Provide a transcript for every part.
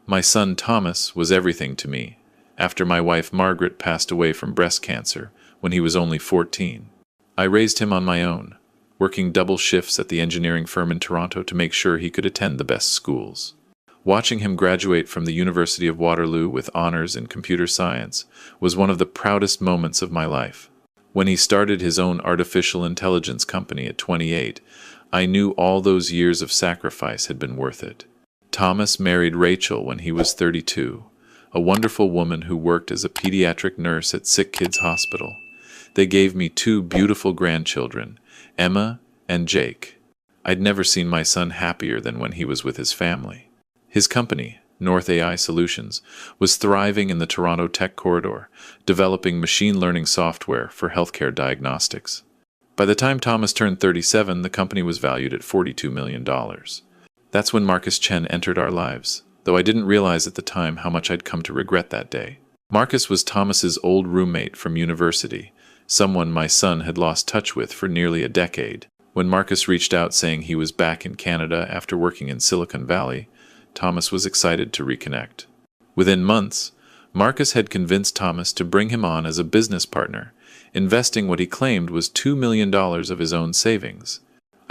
My son Thomas was everything to me, after my wife Margaret passed away from breast cancer when he was only 14. I raised him on my own, working double shifts at the engineering firm in Toronto to make sure he could attend the best schools. Watching him graduate from the University of Waterloo with honors in computer science was one of the proudest moments of my life. When he started his own artificial intelligence company at 28, I knew all those years of sacrifice had been worth it. Thomas married Rachel when he was 32, a wonderful woman who worked as a pediatric nurse at Sick Kids Hospital. They gave me 2 beautiful grandchildren, Emma and Jake. I'd never seen my son happier than when he was with his family. His company, North AI Solutions, was thriving in the Toronto tech corridor, developing machine learning software for healthcare diagnostics. By the time Thomas turned 37, the company was valued at $42 million. That's when Marcus Chen entered our lives, though I didn't realize at the time how much I'd come to regret that day. Marcus was Thomas's old roommate from university, someone my son had lost touch with for nearly a decade. When Marcus reached out saying he was back in Canada after working in Silicon Valley, Thomas was excited to reconnect. Within months, Marcus had convinced Thomas to bring him on as a business partner, investing what he claimed was $2 million of his own savings.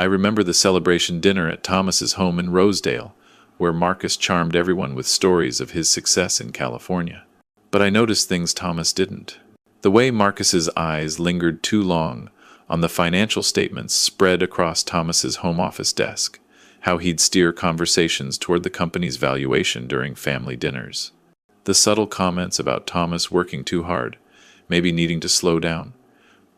I remember the celebration dinner at Thomas's home in Rosedale, where Marcus charmed everyone with stories of his success in California. But I noticed things Thomas didn't. The way Marcus's eyes lingered too long on the financial statements spread across Thomas's home office desk, how he'd steer conversations toward the company's valuation during family dinners. The subtle comments about Thomas working too hard, maybe needing to slow down.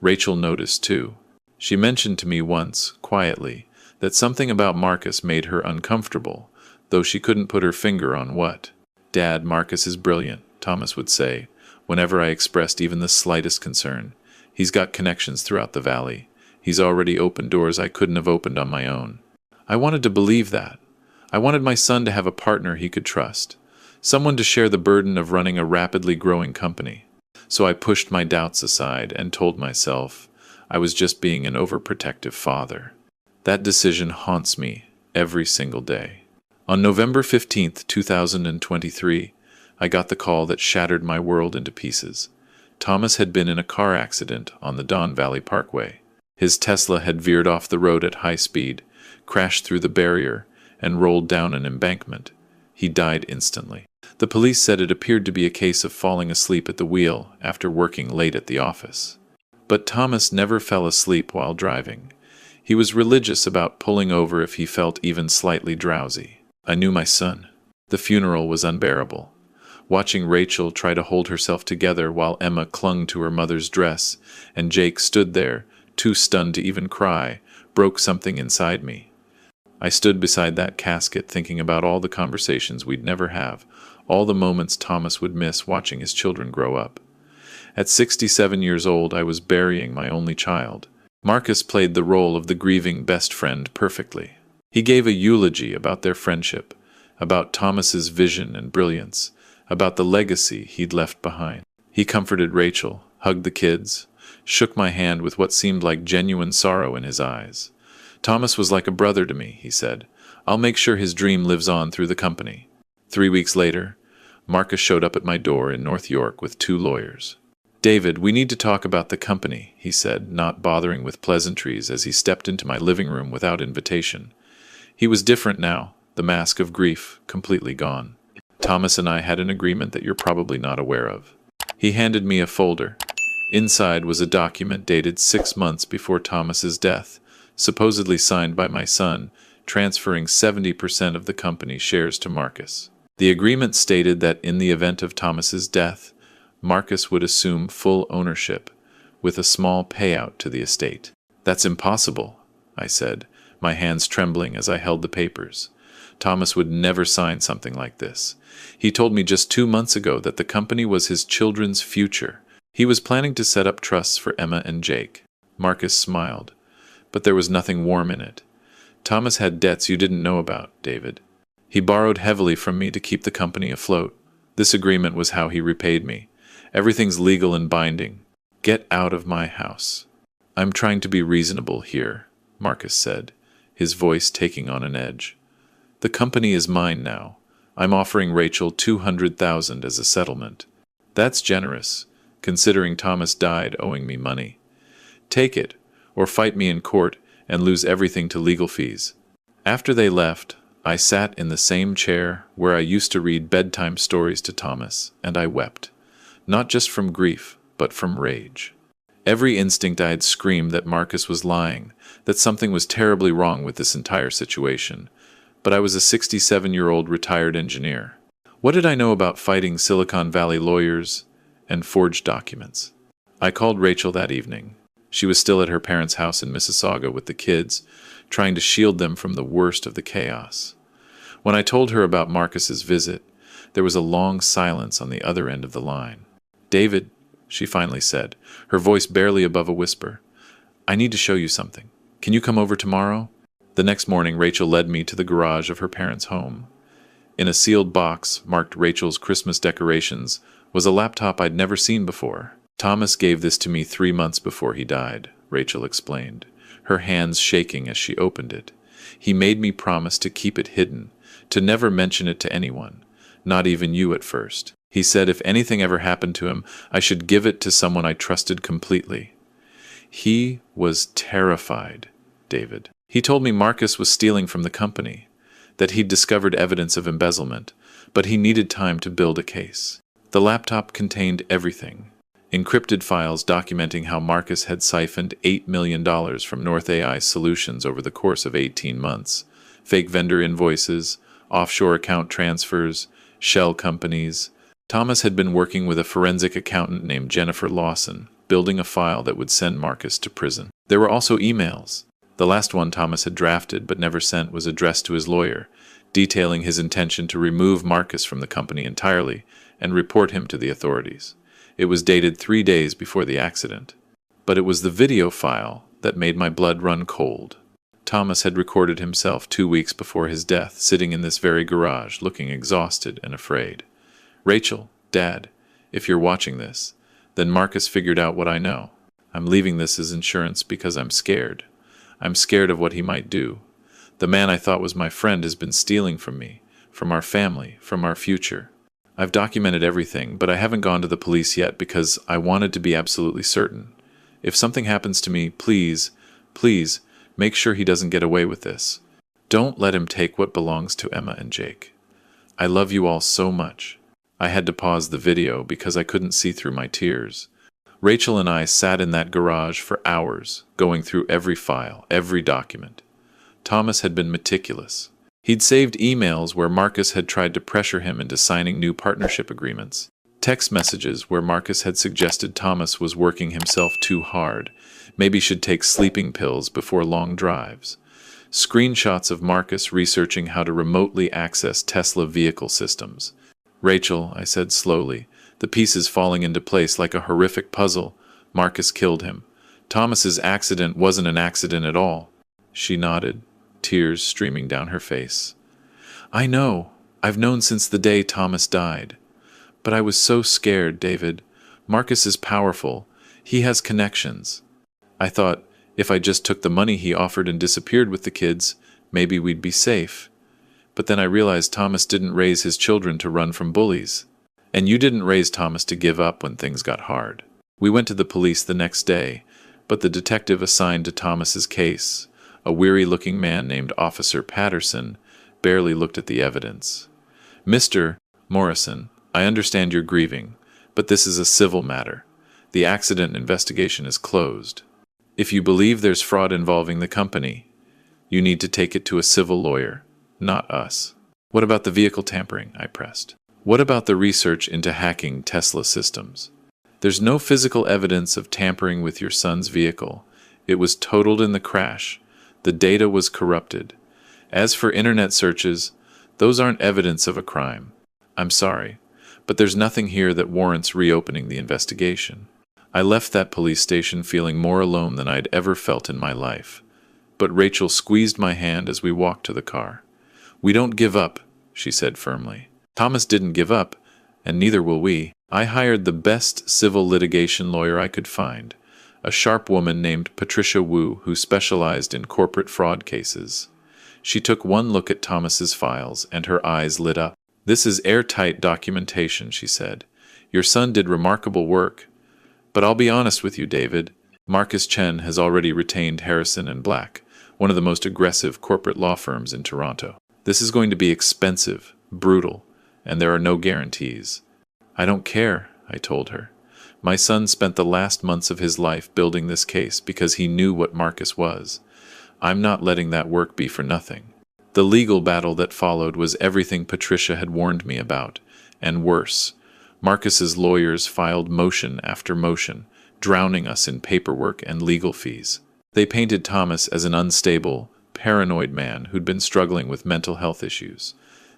Rachel noticed too. She mentioned to me once, quietly, that something about Marcus made her uncomfortable, though she couldn't put her finger on what. "Dad, Marcus is brilliant," Thomas would say, whenever I expressed even the slightest concern. "He's got connections throughout the valley. He's already opened doors I couldn't have opened on my own." I wanted to believe that. I wanted my son to have a partner he could trust, someone to share the burden of running a rapidly growing company. So I pushed my doubts aside and told myself I was just being an overprotective father. That decision haunts me every single day. On November 15th, 2023, I got the call that shattered my world into pieces. Thomas had been in a car accident on the Don Valley Parkway. His Tesla had veered off the road at high speed, crashed through the barrier, and rolled down an embankment. He died instantly. The police said it appeared to be a case of falling asleep at the wheel after working late at the office. But Thomas never fell asleep while driving. He was religious about pulling over if he felt even slightly drowsy. I knew my son. The funeral was unbearable. Watching Rachel try to hold herself together while Emma clung to her mother's dress and Jake stood there, too stunned to even cry, broke something inside me. I stood beside that casket thinking about all the conversations we'd never have, all the moments Thomas would miss watching his children grow up. At 67 years old, I was burying my only child. Marcus played the role of the grieving best friend perfectly. He gave a eulogy about their friendship, about Thomas's vision and brilliance, about the legacy he'd left behind. He comforted Rachel, hugged the kids, shook my hand with what seemed like genuine sorrow in his eyes. "Thomas was like a brother to me," he said. "I'll make sure his dream lives on through the company." 3 weeks later, Marcus showed up at my door in North York with 2 lawyers. "David, we need to talk about the company," he said, not bothering with pleasantries as he stepped into my living room without invitation. He was different now, the mask of grief completely gone. "Thomas and I had an agreement that you're probably not aware of." He handed me a folder. Inside was a document dated 6 months before Thomas's death, supposedly signed by my son, transferring 70% of the company's shares to Marcus. The agreement stated that in the event of Thomas's death, Marcus would assume full ownership, with a small payout to the estate. "That's impossible," I said, my hands trembling as I held the papers. "Thomas would never sign something like this. He told me just 2 months ago that the company was his children's future. He was planning to set up trusts for Emma and Jake." Marcus smiled, but there was nothing warm in it. "Thomas had debts you didn't know about, David. He borrowed heavily from me to keep the company afloat. This agreement was how he repaid me. Everything's legal and binding. Get out of my house." "I'm trying to be reasonable here," Marcus said, his voice taking on an edge. "The company is mine now. I'm offering Rachel $200,000 as a settlement. That's generous, considering Thomas died owing me money. Take it, or fight me in court and lose everything to legal fees. After they left, I sat in the same chair where I used to read bedtime stories to Thomas, and I wept. Not just from grief, but from rage. Every instinct I had screamed that Marcus was lying, that something was terribly wrong with this entire situation. But I was a 67-year-old retired engineer. What did I know about fighting Silicon Valley lawyers and forged documents? I called Rachel that evening. She was still at her parents' house in Mississauga with the kids, trying to shield them from the worst of the chaos. When I told her about Marcus's visit, there was a long silence on the other end of the line. "David," she finally said, her voice barely above a whisper, "I need to show you something. Can you come over tomorrow?" The next morning, Rachel led me to the garage of her parents' home. In a sealed box, marked Rachel's Christmas decorations, was a laptop I'd never seen before. "Thomas gave this to me 3 months before he died," Rachel explained, her hands shaking as she opened it. "He made me promise to keep it hidden, to never mention it to anyone, not even you at first. He said if anything ever happened to him, I should give it to someone I trusted completely." He was terrified, David. He told me Marcus was stealing from the company, that he'd discovered evidence of embezzlement, but he needed time to build a case. The laptop contained everything. Encrypted files documenting how Marcus had siphoned $8 million from North AI Solutions over the course of 18 months. Fake vendor invoices, offshore account transfers, shell companies. Thomas had been working with a forensic accountant named Jennifer Lawson, building a file that would send Marcus to prison. There were also emails. The last one Thomas had drafted but never sent was addressed to his lawyer, detailing his intention to remove Marcus from the company entirely and report him to the authorities. It was dated 3 days before the accident. But it was the video file that made my blood run cold. Thomas had recorded himself 2 weeks before his death, sitting in this very garage, looking exhausted and afraid. "Rachel, Dad, if you're watching this, then Marcus figured out what I know. I'm leaving this as insurance because I'm scared. I'm scared of what he might do. The man I thought was my friend has been stealing from me, from our family, from our future. I've documented everything, but I haven't gone to the police yet because I wanted to be absolutely certain. If something happens to me, please, please, make sure he doesn't get away with this. Don't let him take what belongs to Emma and Jake. I love you all so much." I had to pause the video because I couldn't see through my tears. Rachel and I sat in that garage for hours, going through every file, every document. Thomas had been meticulous. He'd saved emails where Marcus had tried to pressure him into signing new partnership agreements, text messages where Marcus had suggested Thomas was working himself too hard, maybe should take sleeping pills before long drives, screenshots of Marcus researching how to remotely access Tesla vehicle systems. "Rachel," I said slowly, the pieces falling into place like a horrific puzzle. "Marcus killed him. Thomas's accident wasn't an accident at all." She nodded, tears streaming down her face. "I know. I've known since the day Thomas died. But I was so scared, David. Marcus is powerful. He has connections. I thought, if I just took the money he offered and disappeared with the kids, maybe we'd be safe. But then I realized Thomas didn't raise his children to run from bullies. And you didn't raise Thomas to give up when things got hard." We went to the police the next day, but the detective assigned to Thomas's case, a weary-looking man named Officer Patterson, barely looked at the evidence. "Mr. Morrison, I understand you're grieving, but this is a civil matter. The accident investigation is closed. If you believe there's fraud involving the company, you need to take it to a civil lawyer, not us." "What about the vehicle tampering?" I pressed. "What about the research into hacking Tesla systems? There's no physical evidence of tampering with your son's vehicle. It was totaled in the crash. The data was corrupted. As for internet searches, those aren't evidence of a crime. I'm sorry, but there's nothing here that warrants reopening the investigation." I left that police station feeling more alone than I'd ever felt in my life. But Rachel squeezed my hand as we walked to the car. "We don't give up," she said firmly. "Thomas didn't give up, and neither will we." I hired the best civil litigation lawyer I could find, a sharp woman named Patricia Wu who specialized in corporate fraud cases. She took one look at Thomas's files, and her eyes lit up. "This is airtight documentation," she said. "Your son did remarkable work. But I'll be honest with you, David. Marcus Chen has already retained Harrison and Black, one of the most aggressive corporate law firms in Toronto. This is going to be expensive, brutal, and there are no guarantees." "I don't care," I told her. "My son spent the last months of his life building this case because he knew what Marcus was. I'm not letting that work be for nothing." The legal battle that followed was everything Patricia had warned me about, and worse. Marcus's lawyers filed motion after motion, drowning us in paperwork and legal fees. They painted Thomas as an unstable, paranoid man who'd been struggling with mental health issues.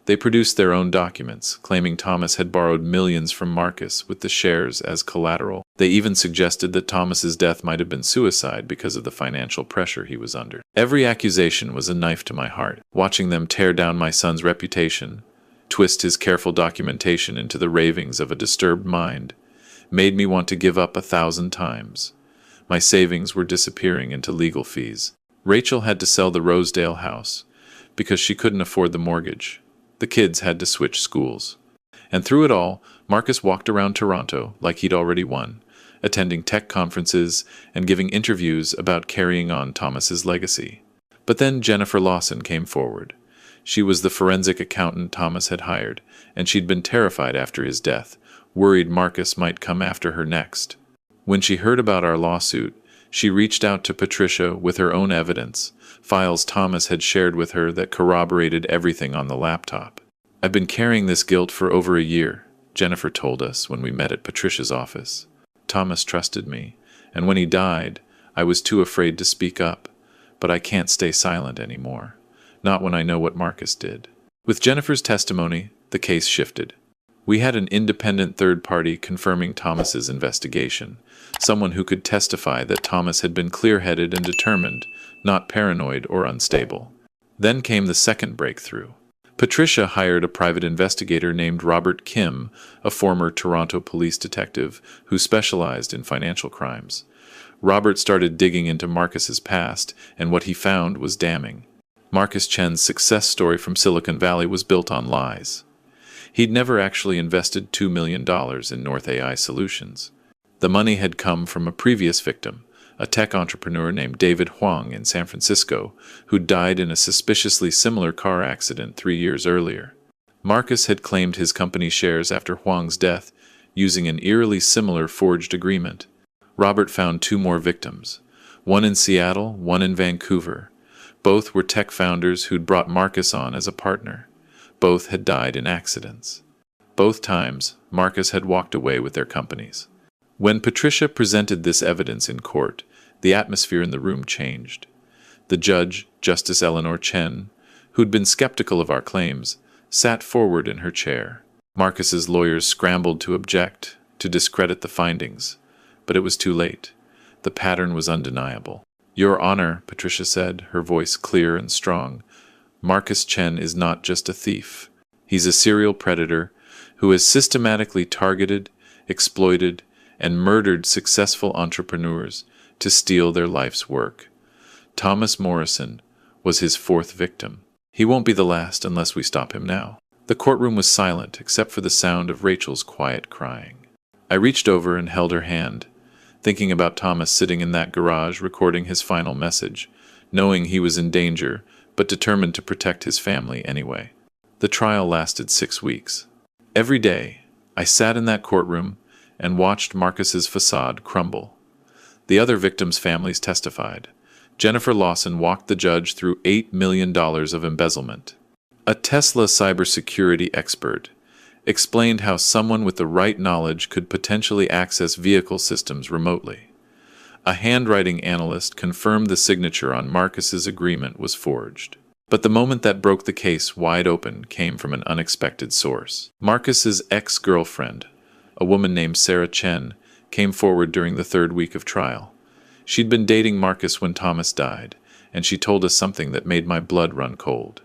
They produced their own documents, claiming Thomas had borrowed millions from Marcus with the shares as collateral. They even suggested that Thomas's death might have been suicide because of the financial pressure he was under. Every accusation was a knife to my heart. Watching them tear down my son's reputation, twist his careful documentation into the ravings of a disturbed mind, made me want to give up 1,000 times. My savings were disappearing into legal fees. Rachel had to sell the Rosedale house because she couldn't afford the mortgage. The kids had to switch schools. And through it all, Marcus walked around Toronto like he'd already won, attending tech conferences and giving interviews about carrying on Thomas's legacy. But then Jennifer Lawson came forward. She was the forensic accountant Thomas had hired, and she'd been terrified after his death, worried Marcus might come after her next. When she heard about our lawsuit, she reached out to Patricia with her own evidence, files Thomas had shared with her that corroborated everything on the laptop. "I've been carrying this guilt for over a year," Jennifer told us when we met at Patricia's office. "Thomas trusted me, and when he died, I was too afraid to speak up, but I can't stay silent anymore. Not when I know what Marcus did." With Jennifer's testimony, the case shifted. We had an independent third party confirming Thomas's investigation, someone who could testify that Thomas had been clear-headed and determined, not paranoid or unstable. Then came the second breakthrough. Patricia hired a private investigator named Robert Kim, a former Toronto police detective who specialized in financial crimes. Robert started digging into Marcus's past, and what he found was damning. Marcus Chen's success story from Silicon Valley was built on lies. He'd never actually invested $2 million in North AI Solutions. The money had come from a previous victim, a tech entrepreneur named David Huang in San Francisco, who died in a suspiciously similar car accident 3 years earlier. Marcus had claimed his company's shares after Huang's death, using an eerily similar forged agreement. Robert found 2 more victims, one in Seattle, one in Vancouver. Both were tech founders who'd brought Marcus on as a partner. Both had died in accidents. Both times, Marcus had walked away with their companies. When Patricia presented this evidence in court, the atmosphere in the room changed. The judge, Justice Eleanor Chen, who'd been skeptical of our claims, sat forward in her chair. Marcus's lawyers scrambled to object, to discredit the findings, but it was too late. The pattern was undeniable. "Your Honor," Patricia said, her voice clear and strong, "Marcus Chen is not just a thief. He's a serial predator who has systematically targeted, exploited, and murdered successful entrepreneurs to steal their life's work. Thomas Morrison was his 4th victim. He won't be the last unless we stop him now." The courtroom was silent except for the sound of Rachel's quiet crying. I reached over and held her hand, thinking about Thomas sitting in that garage recording his final message, knowing he was in danger, but determined to protect his family anyway. The trial lasted 6 weeks. Every day, I sat in that courtroom and watched Marcus's facade crumble. The other victims' families testified. Jennifer Lawson walked the judge through $8 million of embezzlement. A Tesla cybersecurity expert explained how someone with the right knowledge could potentially access vehicle systems remotely. A handwriting analyst confirmed the signature on Marcus's agreement was forged. But the moment that broke the case wide open came from an unexpected source. Marcus's ex-girlfriend, a woman named Sarah Chen, came forward during the 3rd week of trial. She'd been dating Marcus when Thomas died, and she told us something that made my blood run cold.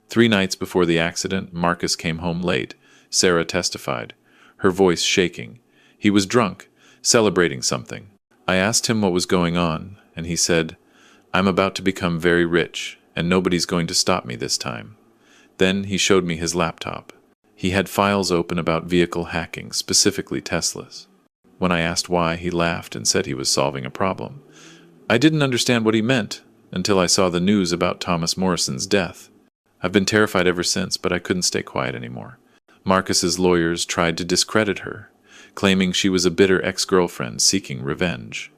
3 nights before the accident, Marcus came home late, Sarah testified, her voice shaking. He was drunk, celebrating something. I asked him what was going on, and he said, "I'm about to become very rich, and nobody's going to stop me this time." Then he showed me his laptop. He had files open about vehicle hacking, specifically Teslas. When I asked why, he laughed and said he was solving a problem. I didn't understand what he meant until I saw the news about Thomas Morrison's death. I've been terrified ever since, but I couldn't stay quiet anymore. Marcus's lawyers tried to discredit her, claiming she was a bitter ex-girlfriend seeking revenge.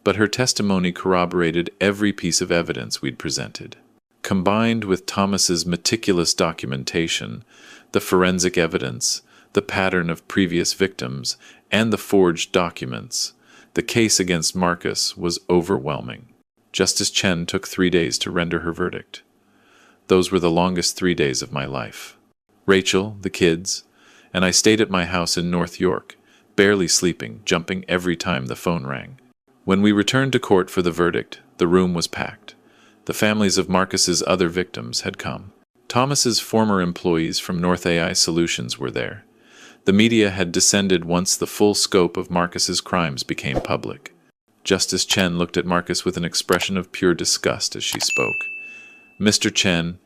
But her testimony corroborated every piece of evidence we'd presented. Combined with Thomas's meticulous documentation, the forensic evidence, the pattern of previous victims, and the forged documents, the case against Marcus was overwhelming. Justice Chen took 3 days to render her verdict. Those were the longest 3 days of my life. Rachel, the kids, and I stayed at my house in North York, barely sleeping, jumping every time the phone rang. When we returned to court for the verdict, the room was packed. The families of Marcus's other victims had come. Thomas's former employees from North AI Solutions were there. The media had descended once the full scope of Marcus's crimes became public. Justice Chen looked at Marcus with an expression of pure disgust as she spoke. Mr. Chen,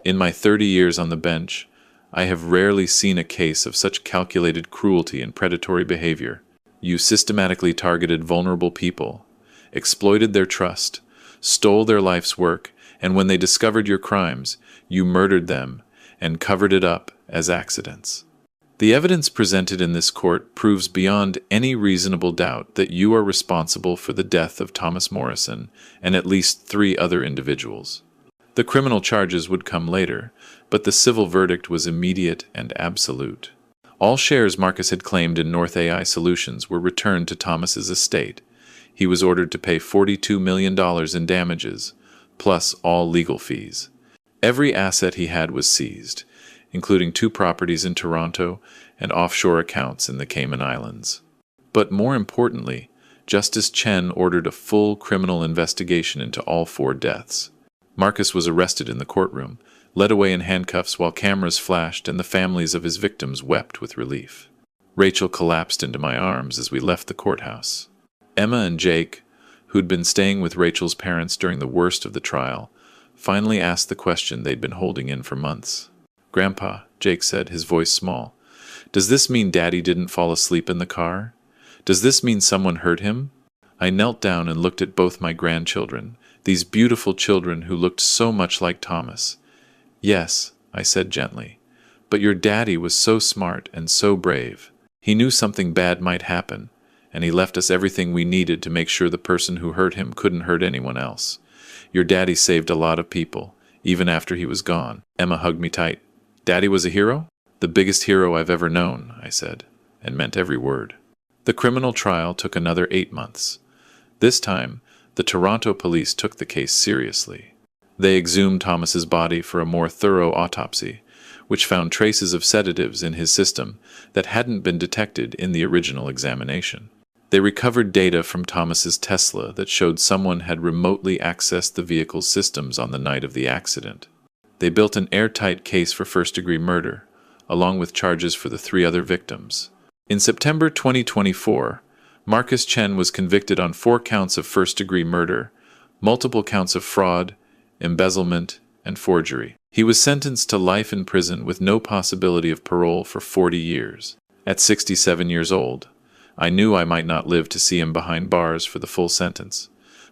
in my 30 years on the bench, I have rarely seen a case of such calculated cruelty and predatory behavior. You systematically targeted vulnerable people, exploited their trust, stole their life's work, and when they discovered your crimes, you murdered them and covered it up as accidents. The evidence presented in this court proves beyond any reasonable doubt that you are responsible for the death of Thomas Morrison and at least 3 other individuals. The criminal charges would come later, but the civil verdict was immediate and absolute. All shares Marcus had claimed in North AI Solutions were returned to Thomas's estate. He was ordered to pay $42 million in damages, plus all legal fees. Every asset he had was seized, including 2 properties in Toronto and offshore accounts in the Cayman Islands. But more importantly, Justice Chen ordered a full criminal investigation into all 4 deaths. Marcus was arrested in the courtroom, led away in handcuffs while cameras flashed and the families of his victims wept with relief. Rachel collapsed into my arms as we left the courthouse. Emma and Jake, who'd been staying with Rachel's parents during the worst of the trial, finally asked the question they'd been holding in for months. "Grandpa," Jake said, his voice small, "does this mean Daddy didn't fall asleep in the car? Does this mean someone hurt him?" I knelt down and looked at both my grandchildren, these beautiful children who looked so much like Thomas. "Yes," I said gently, "but your daddy was so smart and so brave. He knew something bad might happen, and he left us everything we needed to make sure the person who hurt him couldn't hurt anyone else. Your daddy saved a lot of people, even after he was gone." Emma hugged me tight. "Daddy was a hero?" "The biggest hero I've ever known," I said, and meant every word. The criminal trial took another 8 months. This time, the Toronto police took the case seriously. They exhumed Thomas's body for a more thorough autopsy, which found traces of sedatives in his system that hadn't been detected in the original examination. They recovered data from Thomas's Tesla that showed someone had remotely accessed the vehicle's systems on the night of the accident. They built an airtight case for first-degree murder, along with charges for the 3 other victims. In September 2024, Marcus Chen was convicted on 4 counts of first-degree murder, multiple counts of fraud, embezzlement, and forgery. He was sentenced to life in prison with no possibility of parole for 40 years. At 67 years old, I knew I might not live to see him behind bars for the full sentence,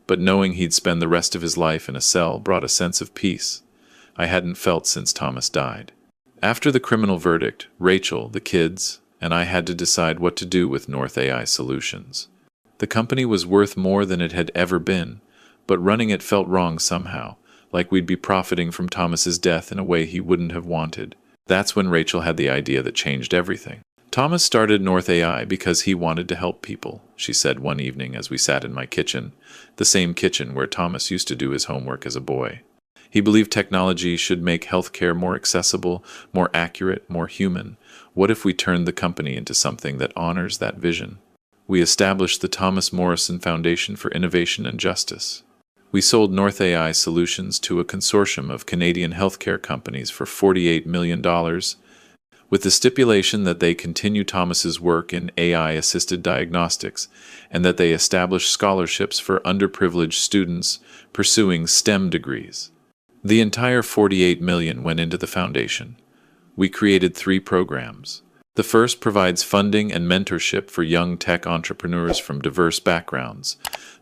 but knowing he'd spend the rest of his life in a cell brought a sense of peace I hadn't felt since Thomas died. After the criminal verdict, Rachel, the kids, and I had to decide what to do with North AI Solutions. The company was worth more than it had ever been, but running it felt wrong somehow, like we'd be profiting from Thomas's death in a way he wouldn't have wanted. That's when Rachel had the idea that changed everything. "Thomas started North AI because he wanted to help people," she said one evening as we sat in my kitchen, the same kitchen where Thomas used to do his homework as a boy. He believed technology should make healthcare more accessible, more accurate, more human. What if we turned the company into something that honors that vision? We established the Thomas Morrison Foundation for Innovation and Justice. We sold North AI Solutions to a consortium of Canadian healthcare companies for $48 million, with the stipulation that they continue Thomas's work in AI-assisted diagnostics and that they establish scholarships for underprivileged students pursuing STEM degrees. The entire $48 million went into the foundation. We created 3 programs. The first provides funding and mentorship for young tech entrepreneurs from diverse backgrounds,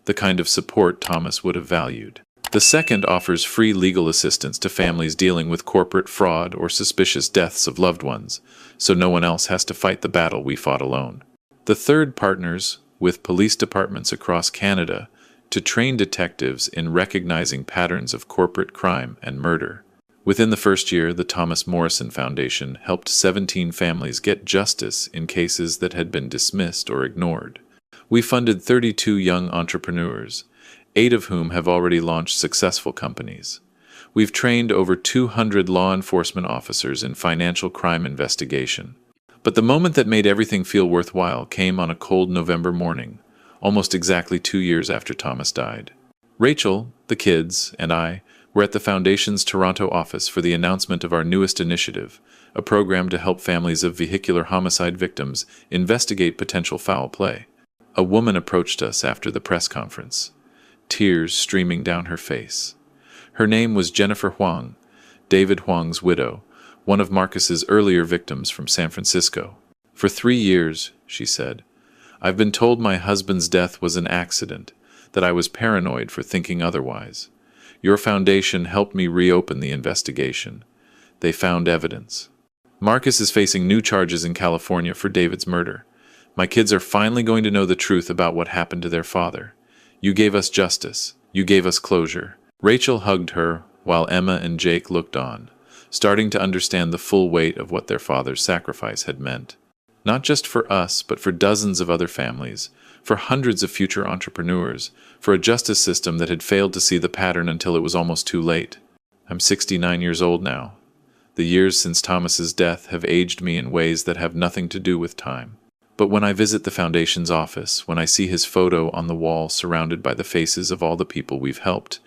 the kind of support Thomas would have valued. The second offers free legal assistance to families dealing with corporate fraud or suspicious deaths of loved ones, so no one else has to fight the battle we fought alone. The third partners with police departments across Canada to train detectives in recognizing patterns of corporate crime and murder. Within the first year, the Thomas Morrison Foundation helped 17 families get justice in cases that had been dismissed or ignored. We funded 32 young entrepreneurs, 8 of whom have already launched successful companies. We've trained over 200 law enforcement officers in financial crime investigation. But the moment that made everything feel worthwhile came on a cold November morning, almost exactly 2 years after Thomas died. Rachel, the kids, and I were at the Foundation's Toronto office for the announcement of our newest initiative, a program to help families of vehicular homicide victims investigate potential foul play. A woman approached us after the press conference, tears streaming down her face. Her name was Jennifer Huang, David Huang's widow, one of Marcus's earlier victims from San Francisco. "For 3 years," she said, "I've been told my husband's death was an accident, that I was paranoid for thinking otherwise. Your foundation helped me reopen the investigation. They found evidence. Marcus is facing new charges in California for David's murder. My kids are finally going to know the truth about what happened to their father. You gave us justice. You gave us closure." Rachel hugged her while Emma and Jake looked on, starting to understand the full weight of what their father's sacrifice had meant. Not just for us, but for dozens of other families, for hundreds of future entrepreneurs, for a justice system that had failed to see the pattern until it was almost too late. I'm 69 years old now. The years since Thomas's death have aged me in ways that have nothing to do with time. But when I visit the Foundation's office, when I see his photo on the wall surrounded by the faces of all the people we've helped,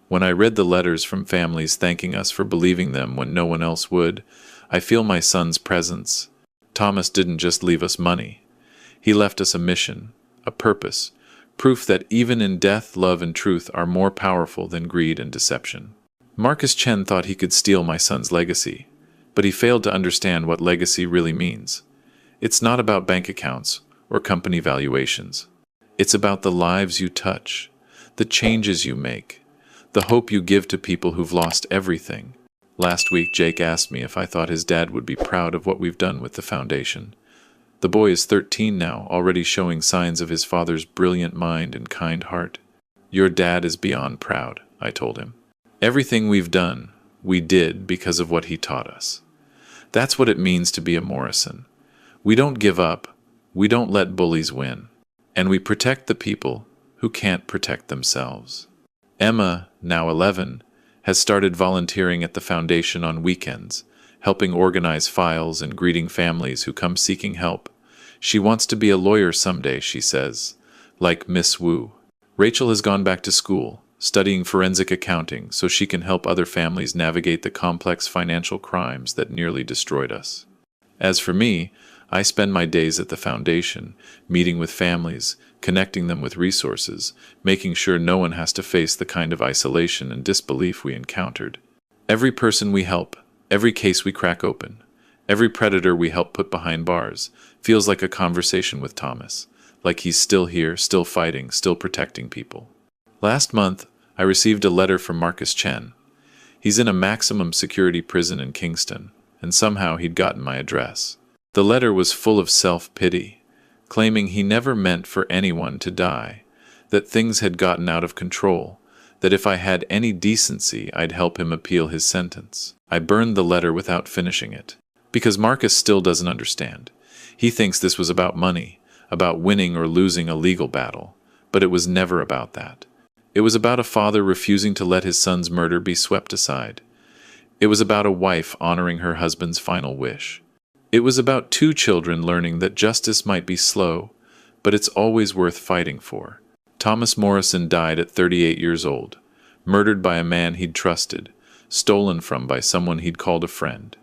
when I read the letters from families thanking us for believing them when no one else would, I feel my son's presence. Thomas didn't just leave us money. He left us a mission, a purpose, proof that even in death, love and truth are more powerful than greed and deception. Marcus Chen thought he could steal my son's legacy, but he failed to understand what legacy really means. It's not about bank accounts or company valuations. It's about the lives you touch, the changes you make, the hope you give to people who've lost everything. Last week, Jake asked me if I thought his dad would be proud of what we've done with the foundation. The boy is 13 now, already showing signs of his father's brilliant mind and kind heart. "Your dad is beyond proud," I told him. "Everything we've done, we did because of what he taught us." That's what it means to be a Morrison. We don't give up, we don't let bullies win, and we protect the people who can't protect themselves. Emma, now 11, has started volunteering at the Foundation on weekends, helping organize files and greeting families who come seeking help. She wants to be a lawyer someday, she says, like Miss Wu. Rachel has gone back to school, studying forensic accounting so she can help other families navigate the complex financial crimes that nearly destroyed us. As for me, I spend my days at the Foundation, meeting with families, connecting them with resources, making sure no one has to face the kind of isolation and disbelief we encountered. Every person we help, every case we crack open, every predator we help put behind bars, feels like a conversation with Thomas, like he's still here, still fighting, still protecting people. Last month, I received a letter from Marcus Chen. He's in a maximum security prison in Kingston, and somehow he'd gotten my address. The letter was full of self-pity, claiming he never meant for anyone to die, that things had gotten out of control, that if I had any decency, I'd help him appeal his sentence. I burned the letter without finishing it, because Marcus still doesn't understand. He thinks this was about money, about winning or losing a legal battle, but it was never about that. It was about a father refusing to let his son's murder be swept aside. It was about a wife honoring her husband's final wish. It was about 2 children learning that justice might be slow, but it's always worth fighting for. Thomas Morrison died at 38 years old, murdered by a man he'd trusted, stolen from by someone he'd called a friend.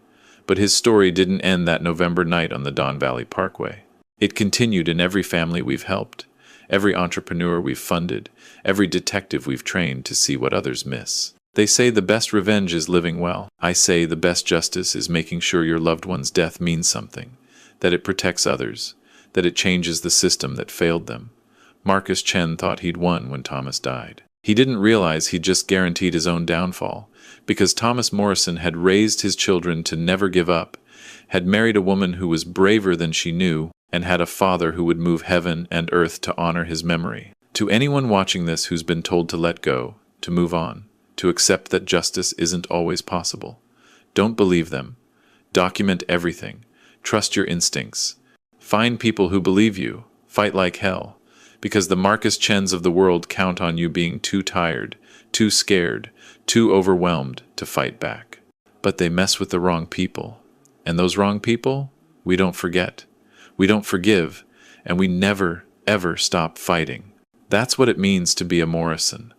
But his story didn't end that November night on the Don Valley Parkway. It continued in every family we've helped, every entrepreneur we've funded, every detective we've trained to see what others miss. They say the best revenge is living well. I say the best justice is making sure your loved one's death means something, that it protects others, that it changes the system that failed them. Marcus Chen thought he'd won when Thomas died. He didn't realize he'd just guaranteed his own downfall, because Thomas Morrison had raised his children to never give up, had married a woman who was braver than she knew, and had a father who would move heaven and earth to honor his memory. To anyone watching this who's been told to let go, to move on, to accept that justice isn't always possible, don't believe them. Document everything. Trust your instincts. Find people who believe you. Fight like hell. Because the Marcus Chens of the world count on you being too tired, too scared, too overwhelmed to fight back. But they mess with the wrong people. And those wrong people, we don't forget. We don't forgive, and we never, ever stop fighting. That's what it means to be a Morrison.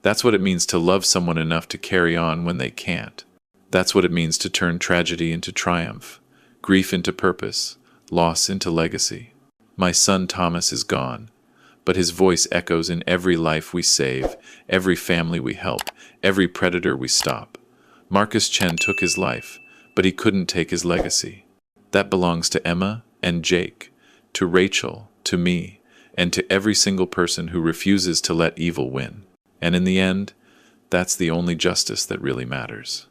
That's what it means to love someone enough to carry on when they can't. That's what it means to turn tragedy into triumph, grief into purpose, loss into legacy. My son Thomas is gone, but his voice echoes in every life we save, every family we help, every predator we stop. Marcus Chen took his life, but he couldn't take his legacy. That belongs to Emma and Jake, to Rachel, to me, and to every single person who refuses to let evil win. And in the end, that's the only justice that really matters.